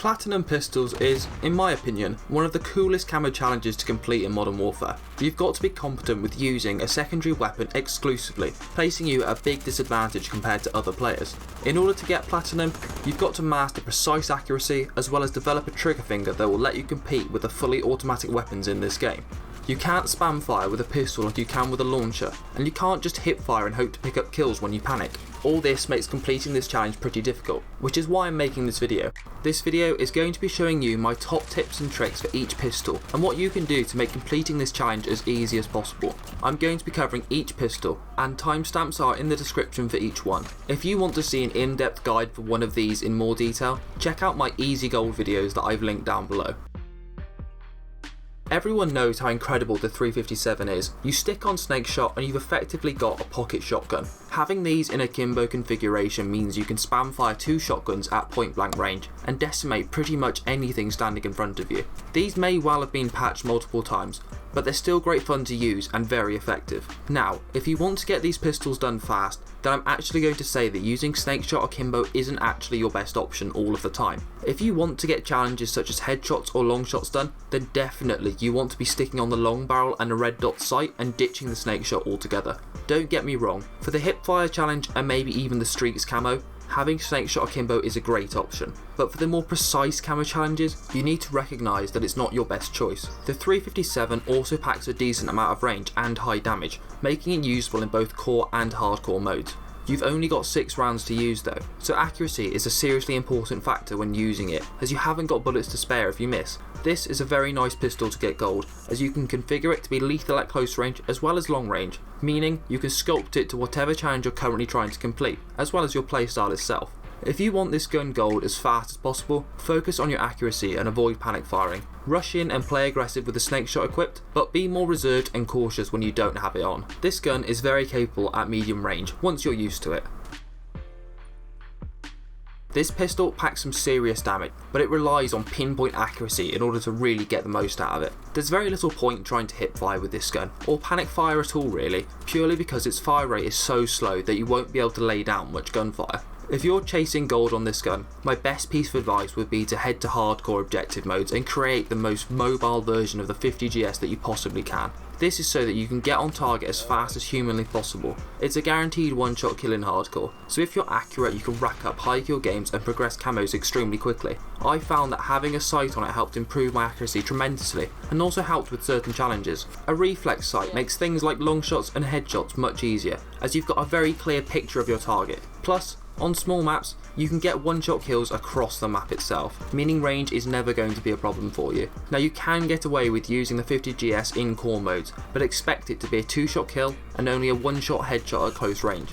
Platinum pistols is, in my opinion, one of the coolest camo challenges to complete in Modern Warfare. You've got to be competent with using a secondary weapon exclusively, placing you at a big disadvantage compared to other players. In order to get Platinum, you've got to master precise accuracy as well as develop a trigger finger that will let you compete with the fully automatic weapons in this game. You can't spam fire with a pistol like you can with a launcher, and you can't just hip fire and hope to pick up kills when you panic. All this makes completing this challenge pretty difficult, which is why I'm making this video. This video is going to be showing you my top tips and tricks for each pistol, and what you can do to make completing this challenge as easy as possible. I'm going to be covering each pistol, and timestamps are in the description for each one. If you want to see an in-depth guide for one of these in more detail, check out my Easy Gold videos that I've linked down below. Everyone knows how incredible the 357 is. You stick on Snake Shot and you've effectively got a pocket shotgun. Having these in a Kimbo configuration means you can spam fire 2 shotguns at point blank range and decimate pretty much anything standing in front of you. These may well have been patched multiple times, but they're still great fun to use and very effective. Now, if you want to get these pistols done fast, then I'm actually going to say that using Snake Shot or Kimbo isn't actually your best option all of the time. If you want to get challenges such as headshots or long shots done, then definitely you want to be sticking on the long barrel and a red dot sight and ditching the Snake Shot altogether. Don't get me wrong, for the hip fire challenge and maybe even the streaks camo, having Snake Shot Akimbo is a great option, but for the more precise camo challenges, you need to recognise that it's not your best choice. The 357 also packs a decent amount of range and high damage, making it useful in both core and hardcore modes. You've only got 6 rounds to use though, so accuracy is a seriously important factor when using it, as you haven't got bullets to spare if you miss. This is a very nice pistol to get gold, as you can configure it to be lethal at close range as well as long range, meaning you can sculpt it to whatever challenge you're currently trying to complete, as well as your playstyle itself. If you want this gun gold as fast as possible, focus on your accuracy and avoid panic firing. Rush in and play aggressive with the Snake Shot equipped, but be more reserved and cautious when you don't have it on. This gun is very capable at medium range once you're used to it. This pistol packs some serious damage, but it relies on pinpoint accuracy in order to really get the most out of it. There's very little point trying to hip fire with this gun, or panic fire at all really, purely because its fire rate is so slow that you won't be able to lay down much gunfire. If you're chasing gold on this gun, my best piece of advice would be to head to hardcore objective modes and create the most mobile version of the 50GS that you possibly can. This is so that you can get on target as fast as humanly possible. It's a guaranteed one-shot kill in hardcore, so if you're accurate you can rack up high kill games and progress camos extremely quickly. I found that having a sight on it helped improve my accuracy tremendously, and also helped with certain challenges. A reflex sight makes things like long shots and headshots much easier, as you've got a very clear picture of your target. Plus, on small maps, you can get one-shot kills across the map itself, meaning range is never going to be a problem for you. Now you can get away with using the 50GS in core modes, but expect it to be a 2-shot kill and only a 1-shot headshot at close range.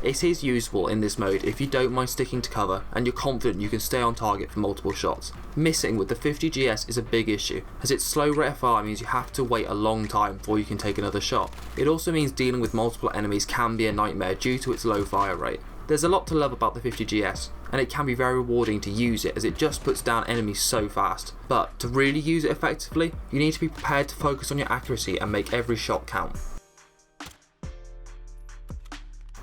It is useful in this mode if you don't mind sticking to cover and you're confident you can stay on target for multiple shots. Missing with the 50GS is a big issue, as its slow rate of fire means you have to wait a long time before you can take another shot. It also means dealing with multiple enemies can be a nightmare due to its low fire rate. There's a lot to love about the 50GS, and it can be very rewarding to use it as it just puts down enemies so fast. But to really use it effectively, you need to be prepared to focus on your accuracy and make every shot count.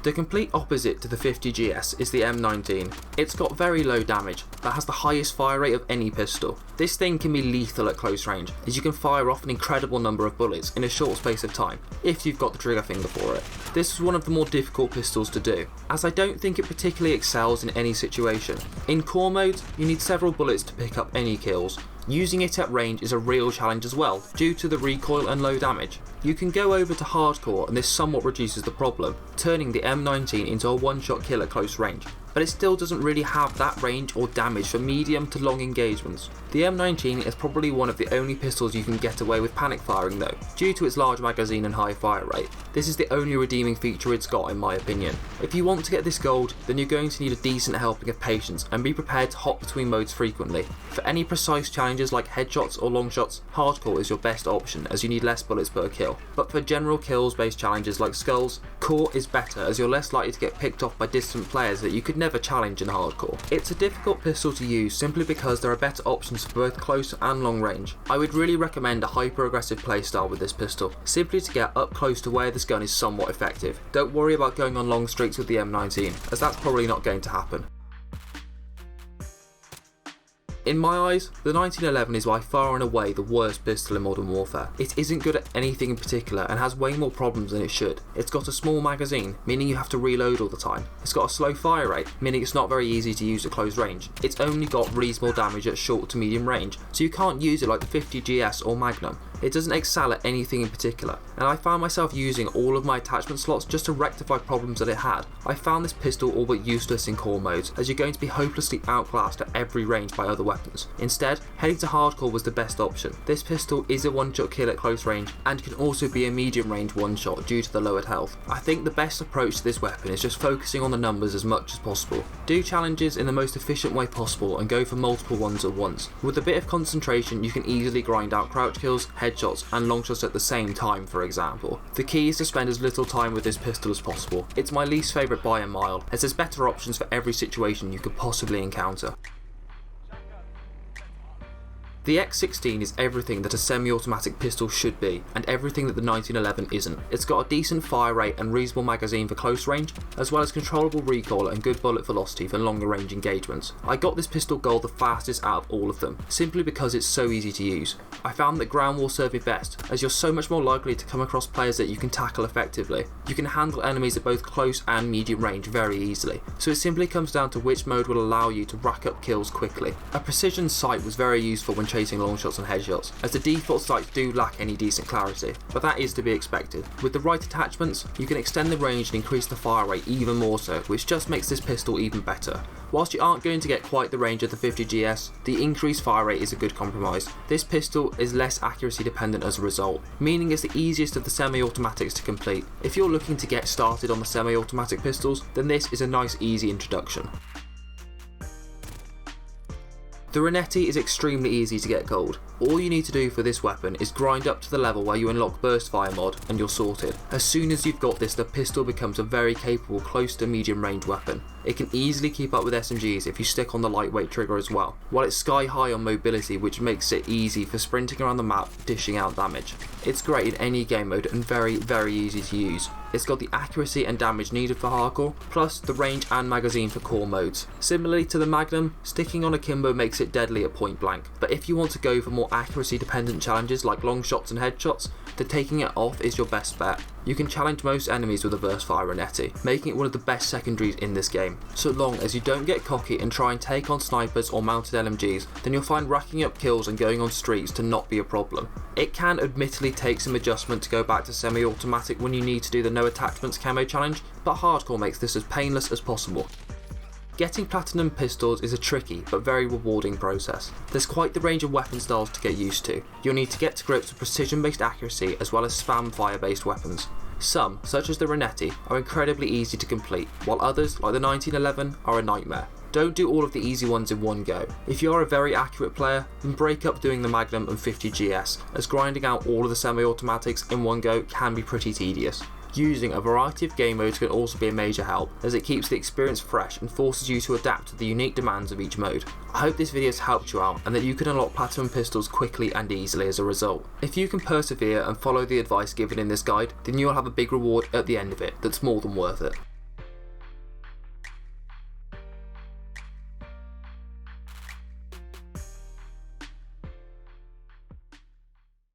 The complete opposite to the 50GS is the M19. It's got very low damage, but has the highest fire rate of any pistol. This thing can be lethal at close range, as you can fire off an incredible number of bullets in a short space of time, if you've got the trigger finger for it. This is one of the more difficult pistols to do, as I don't think it particularly excels in any situation. In core modes, you need several bullets to pick up any kills. Using it at range is a real challenge as well, due to the recoil and low damage. You can go over to hardcore and this somewhat reduces the problem, turning the M19 into a one-shot kill at close range, but it still doesn't really have that range or damage for medium to long engagements. The M19 is probably one of the only pistols you can get away with panic firing though, due to its large magazine and high fire rate. This is the only redeeming feature it's got in my opinion. If you want to get this gold, then you're going to need a decent helping of patience and be prepared to hop between modes frequently. For any precise challenges like headshots or long shots, hardcore is your best option as you need less bullets per kill. But for general kills based challenges like skulls, core is better as you're less likely to get picked off by distant players that you could never challenge in hardcore. It's a difficult pistol to use simply because there are better options for both close and long range. I would really recommend a hyper aggressive playstyle with this pistol, simply to get up close to where this gun is somewhat effective. Don't worry about going on long streaks with the M19, as that's probably not going to happen. In my eyes, the 1911 is by far and away the worst pistol in Modern Warfare. It isn't good at anything in particular and has way more problems than it should. It's got a small magazine, meaning you have to reload all the time. It's got a slow fire rate, meaning it's not very easy to use at close range. It's only got reasonable damage at short to medium range, so you can't use it like the 50 GS or Magnum. It doesn't excel at anything in particular, and I found myself using all of my attachment slots just to rectify problems that it had. I found this pistol all but useless in core modes, as you're going to be hopelessly outclassed at every range by other weapons. Instead, heading to hardcore was the best option. This pistol is a one-shot kill at close range, and can also be a medium range one-shot due to the lowered health. I think the best approach to this weapon is just focusing on the numbers as much as possible. Do challenges in the most efficient way possible and go for multiple ones at once. With a bit of concentration, you can easily grind out crouch kills, headshots and long shots at the same time, for example. The key is to spend as little time with this pistol as possible. It's my least favourite by a mile, as there's better options for every situation you could possibly encounter. The X16 is everything that a semi-automatic pistol should be, and everything that the 1911 isn't. It's got a decent fire rate and reasonable magazine for close range, as well as controllable recoil and good bullet velocity for longer range engagements. I got this pistol gold the fastest out of all of them, simply because it's so easy to use. I found that ground war served me best, as you're so much more likely to come across players that you can tackle effectively. You can handle enemies at both close and medium range very easily, so it simply comes down to which mode will allow you to rack up kills quickly. A precision sight was very useful when chasing long shots and headshots, as the default sights do lack any decent clarity, but that is to be expected. With the right attachments, you can extend the range and increase the fire rate even more so, which just makes this pistol even better. Whilst you aren't going to get quite the range of the 50 GS, the increased fire rate is a good compromise. This pistol is less accuracy dependent as a result, meaning it's the easiest of the semi-automatics to complete. If you're looking to get started on the semi-automatic pistols, then this is a nice easy introduction. The Renetti is extremely easy to get gold. All you need to do for this weapon is grind up to the level where you unlock burst fire mod and you're sorted. As soon as you've got this, the pistol becomes a very capable close to medium range weapon. It can easily keep up with SMGs if you stick on the lightweight trigger as well, while it's sky high on mobility, which makes it easy for sprinting around the map dishing out damage. It's great in any game mode and very easy to use. It's got the accuracy and damage needed for hardcore, plus the range and magazine for core modes. Similarly to the Magnum, sticking on akimbo makes it deadly at point blank, but if you want to go for more accuracy dependent challenges like long shots and headshots, then taking it off is your best bet. You can challenge most enemies with a burst fire Renetti, making it one of the best secondaries in this game. So long as you don't get cocky and try and take on snipers or mounted LMGs, then you'll find racking up kills and going on streaks to not be a problem. It can admittedly take some adjustment to go back to semi-automatic when you need to do the no attachments camo challenge, but hardcore makes this as painless as possible. Getting platinum pistols is a tricky but very rewarding process. There's quite the range of weapon styles to get used to. You'll need to get to grips with precision based accuracy as well as spam fire based weapons. Some, such as the Renetti, are incredibly easy to complete, while others, like the 1911, are a nightmare. Don't do all of the easy ones in one go. If you are a very accurate player, then break up doing the Magnum and 50 GS, as grinding out all of the semi-automatics in one go can be pretty tedious. Using a variety of game modes can also be a major help, as it keeps the experience fresh and forces you to adapt to the unique demands of each mode. I hope this video has helped you out and that you can unlock platinum pistols quickly and easily as a result. If you can persevere and follow the advice given in this guide, then you'll have a big reward at the end of it that's more than worth it.